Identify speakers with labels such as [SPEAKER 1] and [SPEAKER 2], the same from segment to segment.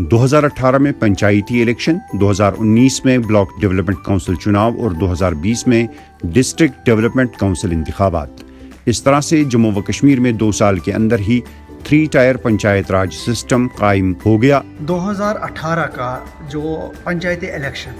[SPEAKER 1] 2018 में पंचायती इलेक्शन, 2019 में block development council चुनाव और 2020 में डिस्ट्रिक्ट डेवलपमेंट काउंसिल इंतखाबात। इस तरह से जम्मू व कश्मीर में 2 साल के अंदर ही 3 टायर पंचायत राज सिस्टम कायम हो गया।
[SPEAKER 2] 2018 का जो पंचायती इलेक्शन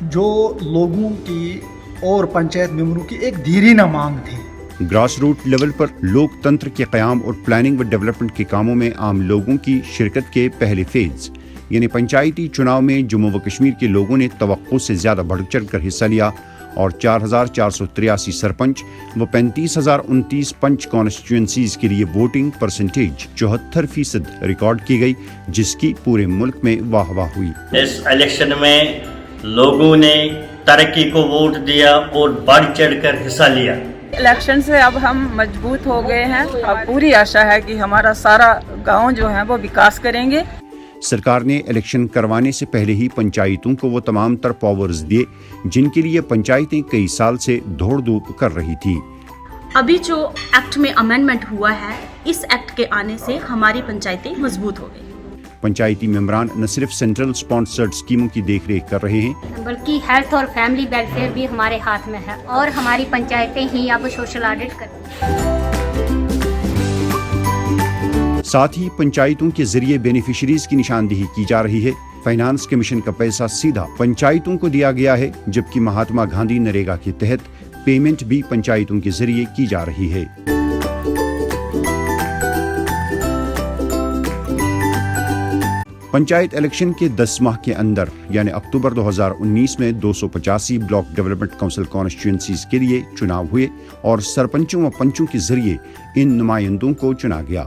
[SPEAKER 2] जो लोगों की और पंचायत मेंबरों की एक धीरीना मांग थी।
[SPEAKER 1] ग्रास रूट लेवल पर लोकतंत्र के क़याम और प्लानिंग व डेवलपमेंट के कामों में आम लोगों की शिरकत के पहले फेज यानी पंचायती चुनाव में जम्मू व कश्मीर के लोगों ने तवक्को से ज्यादा बढ़ चढ़ कर हिस्सा लिया और 4,483 सरपंच व 35,029 पंच कॉन्स्टिट्यूएंसीज के लिए वोटिंग परसेंटेज 74% रिकॉर्ड की गई, जिसकी पूरे मुल्क में वाह वाह हुई।
[SPEAKER 3] इस इलेक्शन में लोगों ने तरक्की को वोट दिया और बढ़ चढ़ कर हिस्सा लिया।
[SPEAKER 4] इलेक्शन से अब हम मजबूत हो गए हैं। अब पूरी आशा है कि हमारा सारा गांव जो है वो विकास करेंगे।
[SPEAKER 1] सरकार ने इलेक्शन करवाने से पहले ही पंचायतों को वो तमाम तर पावर्स दिए जिनके लिए पंचायतें कई साल से दौड़ धूप कर रही थी।
[SPEAKER 5] अभी जो एक्ट में अमेंडमेंट हुआ है, इस एक्ट के आने से हमारी पंचायतें मजबूत हो गई।
[SPEAKER 1] पंचायती मेंबरान न सिर्फ सेंट्रल स्पॉन्सर्ड स्कीमों की देखरेख कर रहे हैं
[SPEAKER 6] बल्कि हेल्थ और फैमिली वेलफेयर भी हमारे हाथ में है और हमारी पंचायतें ही अब सोशल ऑडिट करती हैं।
[SPEAKER 1] साथ ही पंचायतों के जरिए बेनिफिशरीज की निशानदेही की जा रही है। फाइनेंस कमीशन का पैसा सीधा पंचायतों को दिया गया है, जबकि महात्मा गांधी नरेगा के तहत पेमेंट भी पंचायतों के जरिए की जा रही है। पंचायत इलेक्शन के 10 माह के अंदर यानी अक्टूबर 2019 में 285 ब्लॉक डेवलपमेंट काउंसिल कॉन्स्टिट्यूएंसीज के लिए चुनाव हुए और सरपंचों व पंचों के जरिए इन नुमाइंदों को चुना गया।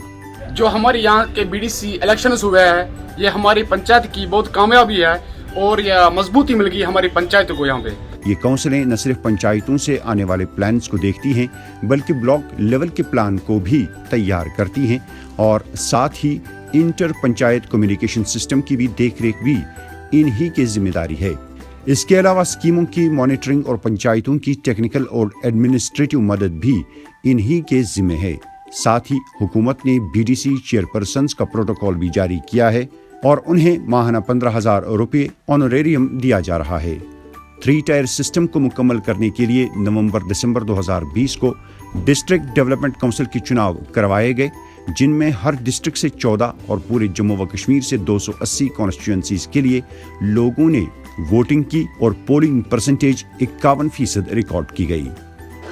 [SPEAKER 7] जो हमारे यहाँ के बीडीसी इलेक्शंस हुए हैं, ये हमारी पंचायत की बहुत कामयाबी है और यह मजबूती मिल गई हमारी पंचायत को। यहाँ पे
[SPEAKER 1] ये काउंसिलें न सिर्फ पंचायतों से आने वाले प्लान्स को देखती हैं बल्कि ब्लॉक लेवल के प्लान को भी तैयार करती हैं और साथ ही इंटर पंचायत कम्युनिकेशन सिस्टम की भी देखरेख भी इन्हीं की जिम्मेदारी है। इसके अलावा स्कीमों की मॉनिटरिंग और पंचायतों की टेक्निकल और एडमिनिस्ट्रेटिव मदद भी इन्हीं के जिम्मे है। साथ ही हुकूमत ने बीडीसी चेयरपर्सन्स का प्रोटोकॉल भी जारी किया है और उन्हें माहाना 15,000 रुपये ऑनरेरियम दिया जा रहा है। 3 टायर सिस्टम को मुकम्मल करने के लिए नवंबर-दिसंबर 2020 को डिस्ट्रिक्ट डेवलपमेंट काउंसिल के चुनाव करवाए गए, जिनमें हर डिस्ट्रिक्ट से 14 और पूरे जम्मू व कश्मीर से 280 कॉन्स्टिट्यूएंसीज के लिए लोगों ने वोटिंग की और पोलिंग परसेंटेज 51% रिकॉर्ड की गई।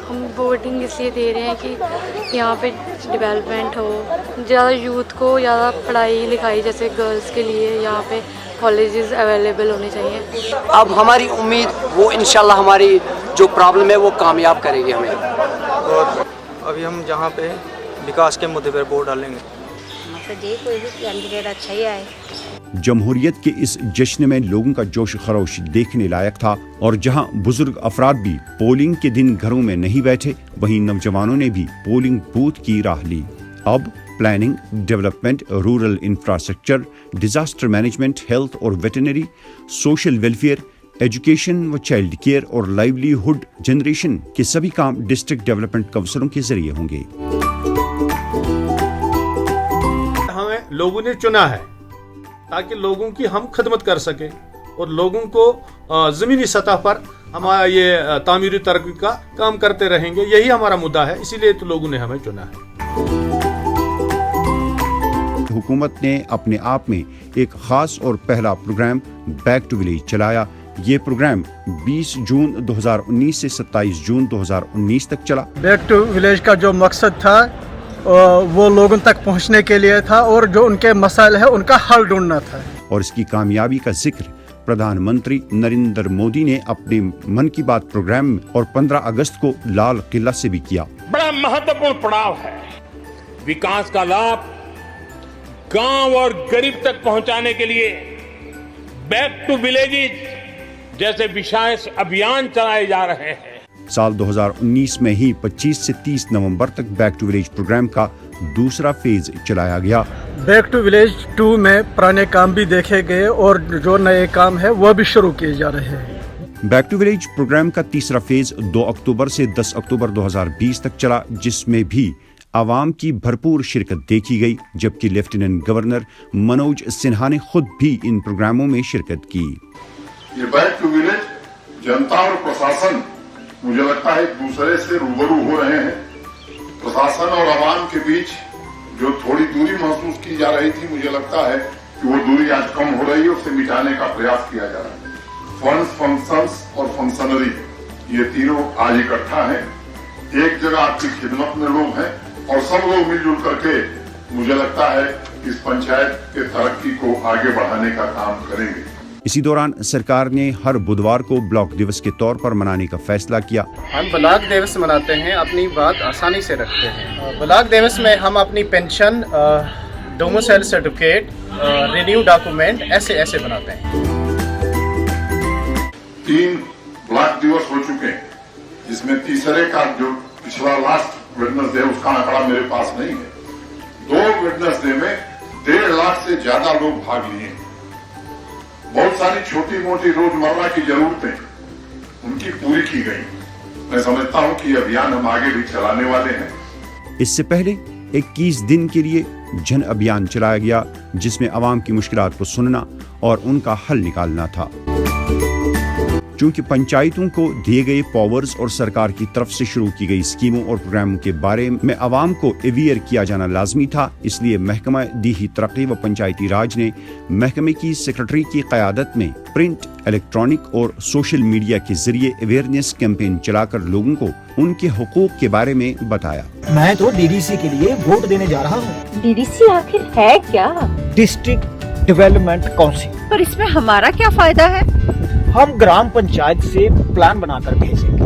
[SPEAKER 8] हम वोटिंग इसलिए दे रहे हैं कि यहाँ पे डेवलपमेंट हो, ज़्यादा यूथ को ज़्यादा पढ़ाई लिखाई, जैसे गर्ल्स के लिए यहाँ पे कॉलेजेस अवेलेबल होने चाहिए।
[SPEAKER 9] अब हमारी उम्मीद वो इंशाल्लाह हमारी जो प्रॉब्लम है वो कामयाब करेगी हमें।
[SPEAKER 10] और अभी हम जहाँ पे विकास के मुद्दे पर वोट डालेंगे।
[SPEAKER 6] कोई भी कैंडिडेट अच्छा ही आए।
[SPEAKER 1] जमहूरियत के इस जश्न में लोगों का जोश खरोश देखने लायक था और जहां बुजुर्ग अफराद भी पोलिंग के दिन घरों में नहीं बैठे, वहीं नौजवानों ने भी पोलिंग बूथ की राह ली। अब planning, development, rural infrastructure, disaster management, health और वेटरनरी, सोशल वेलफेयर, एजुकेशन व चाइल्ड केयर और लाइवलीहुड जनरेशन के सभी काम डिस्ट्रिक्ट डेवलपमेंट काउंसिलों के जरिए होंगे।
[SPEAKER 11] हमें लोगों ने चुना है ताकि लोगों की हम खदमत कर सके और लोगों को जमीनी सतह पर हमारा ये तामीरी तरक्की का काम करते रहेंगे। यही हमारा मुद्दा है, इसीलिए तो लोगों ने हमें चुना है।
[SPEAKER 1] हुकूमत ने अपने आप में एक खास और पहला प्रोग्राम बैक टू विलेज चलाया। ये प्रोग्राम 20 जून 2019 से 27 जून 2019 तक चला।
[SPEAKER 2] बैक टू विलेज का जो मकसद था वो लोगों तक पहुंचने के लिए था और जो उनके मसाइल है उनका हल ढूंढना था।
[SPEAKER 1] और इसकी कामयाबी का जिक्र प्रधानमंत्री नरेंद्र मोदी ने अपने मन की बात प्रोग्राम में और 15 अगस्त को लाल किला से भी किया।
[SPEAKER 12] बड़ा महत्वपूर्ण पड़ाव है। विकास का लाभ गांव और गरीब तक पहुंचाने के लिए बैक टू विलेजेस जैसे विशेष अभियान चलाए जा रहे हैं।
[SPEAKER 1] साल 2019 में ही 25 से 30 नवंबर तक बैक टू विलेज प्रोग्राम का दूसरा फेज चलाया गया।
[SPEAKER 2] बैक टू विलेज 2 में पुराने काम भी देखे गए और जो नए काम है वो भी शुरू किए जा रहे हैं।
[SPEAKER 1] बैक टू विलेज प्रोग्राम का तीसरा फेज 2 अक्टूबर से 10 अक्टूबर 2020 तक चला, जिसमें भी आवाम की भरपूर शिरकत देखी गई, जबकि लेफ्टिनेंट गवर्नर मनोज सिन्हा ने खुद भी इन प्रोग्रामों में शिरकत की।
[SPEAKER 13] ये बैक टू विलेज जनता और प्रशासन मुझे लगता है एक दूसरे से रूबरू हो रहे हैं। प्रशासन और आवाम के बीच जो थोड़ी दूरी महसूस की जा रही थी, मुझे लगता है कि वो दूरी आज कम हो रही है, उसे मिटाने का प्रयास किया जा रहा है। फंड्स, फंक्शंस और फंक्शनरी ये तीनों आज इकट्ठा हैं, एक जगह आपकी खिदमत में लोग हैं और सब लोग मिलजुल करके मुझे लगता है इस पंचायत के तरक्की को आगे बढ़ाने का काम करेंगे।
[SPEAKER 1] इसी दौरान सरकार ने हर बुधवार को ब्लॉक दिवस के तौर पर मनाने का फैसला किया।
[SPEAKER 14] हम ब्लॉक दिवस मनाते हैं, अपनी बात आसानी से रखते हैं। ब्लॉक दिवस में हम अपनी pension, domicile certificate, renew document ऐसे बनाते हैं।
[SPEAKER 13] 3 ब्लॉक दिवस हो चुके हैं, जिसमें तीसरे का जो पिछला लास्ट वेडनेसडे उसका आंकड़ा मेरे पास नहीं है। 2 वेडनेसडे में 1.5 लाख से ज्यादा लोग भाग लिए। बहुत सारी छोटी मोटी रोजमर्रा की जरूरतें उनकी पूरी की गई। मैं समझता हूं कि अभियान हम आगे भी चलाने वाले हैं।
[SPEAKER 1] इससे पहले 21 दिन के लिए जन अभियान चलाया गया, जिसमें आवाम की मुश्किलात को सुनना और उनका हल निकालना था। चूंकि पंचायतों को दिए गए पावर्स और सरकार की तरफ से शुरू की गई स्कीमों और प्रोग्रामों के बारे में आवाम को अवेयर किया जाना लाजमी था, इसलिए महकमा दीही तरक्की व पंचायती राज ने महकमे की सेक्रेटरी की क़यादत में प्रिंट, इलेक्ट्रॉनिक और सोशल मीडिया के जरिए अवेयरनेस कैंपेन चलाकर लोगों को उनके हुकूक के बारे में बताया।
[SPEAKER 15] मैं तो डीडीसी के लिए वोट देने जा रहा हूँ।
[SPEAKER 16] डीडीसी आखिर है क्या?
[SPEAKER 15] District development council.
[SPEAKER 16] पर इसमें हमारा क्या फायदा है?
[SPEAKER 15] हम ग्राम पंचायत से प्लान बनाकर भेजेंगे,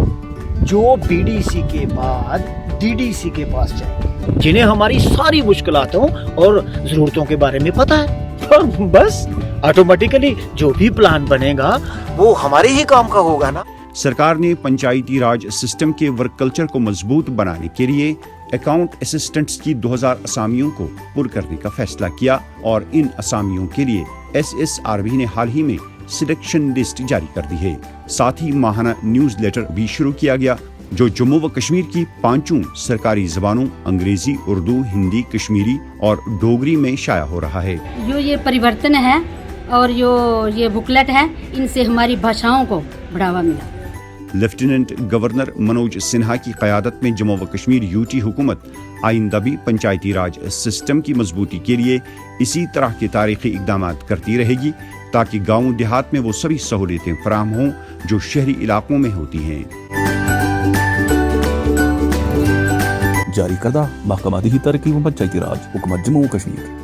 [SPEAKER 15] जो डीडीसी के बाद डीडीसी के पास जाएंगे, जिन्हें हमारी सारी मुश्किलातों और जरूरतों के बारे में पता है। और बस ऑटोमेटिकली जो भी प्लान बनेगा वो हमारे ही काम का होगा ना।
[SPEAKER 1] सरकार ने पंचायती राज सिस्टम के वर्क कल्चर को मजबूत बनाने के लिए अकाउंट असिस्टेंट्स की 2000 असामियों को पुर करने का फैसला किया और इन असामियों के लिए SSRB ने हाल ही में सिलेक्शन लिस्ट जारी कर दी है। साथ ही माहाना न्यूज लेटर भी शुरू किया गया, जो जम्मू व कश्मीर की 5 सरकारी जबानों अंग्रेजी, उर्दू, हिंदी, कश्मीरी और डोगरी में शाया हो रहा है।
[SPEAKER 17] ये परिवर्तन है और ये बुकलेट है, इनसे हमारी भाषाओं को बढ़ावा मिला।
[SPEAKER 1] लेफ्टिनेंट गवर्नर मनोज सिन्हा की क़यादत में जम्मू व कश्मीर यूटी हुकूमत आइंदा भी पंचायती राज सिस्टम की मजबूती के लिए इसी तरह के तारीखी इक़दाम करती रहेगी, ताकि गाँव देहात में वो सभी सहूलियतें फराहम हों जो शहरी इलाकों में होती हैं।
[SPEAKER 18] जारी करदा महकमा दीही तरक्की व पंचायती राज हुकूमत जम्मू कश्मीर।